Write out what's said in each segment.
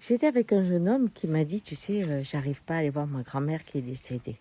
J'étais avec un jeune homme qui m'a dit, tu sais, j'arrive pas à aller voir ma grand-mère qui est décédée.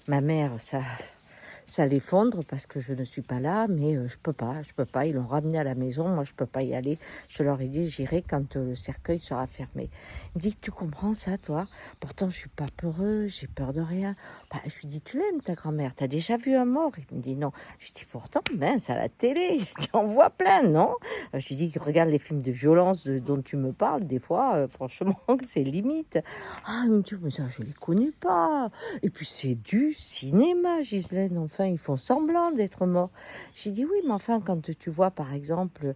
Ma mère, ça l'effondre parce que je ne suis pas là, mais je peux pas. Ils l'ont ramené à la maison, moi je peux pas y aller. Je leur ai dit, j'irai quand le cercueil sera fermé. Il me dit, tu comprends ça, toi? Pourtant, je suis pas peureux, j'ai peur de rien. Bah, je lui dis, tu l'aimes ta grand-mère? T'as déjà vu un mort? Il me dit non. Je lui dis, pourtant, mince, à la télé, tu en vois plein, non? Je lui dis, regarde les films de violence dont tu me parles, des fois, franchement, c'est limite. Ah, il me dit, mais ça, je les connais pas. Et puis c'est du cinéma, Ghislaine, enfin, ils font semblant d'être morts. J'ai dit oui, mais enfin, quand tu vois par exemple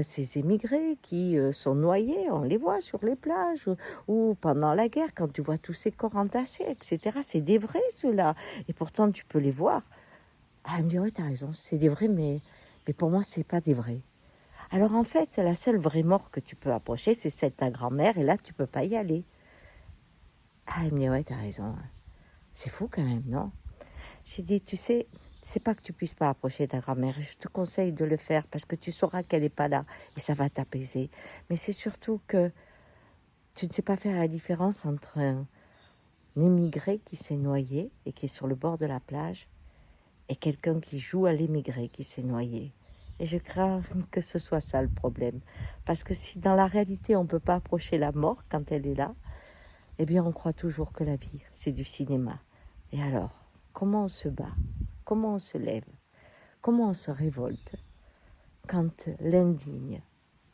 ces émigrés qui sont noyés, on les voit sur les plages, ou pendant la guerre, quand tu vois tous ces corps entassés, etc., c'est des vrais ceux-là. Et pourtant, tu peux les voir. Ah, elle me dit, oui, t'as raison, c'est des vrais, mais pour moi, c'est pas des vrais. Alors en fait, la seule vraie mort que tu peux approcher, c'est celle de ta grand-mère, et là, tu peux pas y aller. Ah, elle me dit, ouais, t'as raison. C'est fou quand même, non? J'ai dit, tu sais, c'est pas que tu puisses pas approcher ta grand-mère. Je te conseille de le faire parce que tu sauras qu'elle n'est pas là et ça va t'apaiser. Mais c'est surtout que tu ne sais pas faire la différence entre un émigré qui s'est noyé et qui est sur le bord de la plage et quelqu'un qui joue à l'émigré qui s'est noyé. Et je crains que ce soit ça le problème. Parce que si dans la réalité on ne peut pas approcher la mort quand elle est là, eh bien on croit toujours que la vie, c'est du cinéma. Et alors, comment on se bat? Comment on se lève? Comment on se révolte quand l'indigne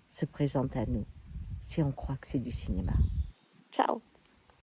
se présente à nous, si on croit que c'est du cinéma? Ciao!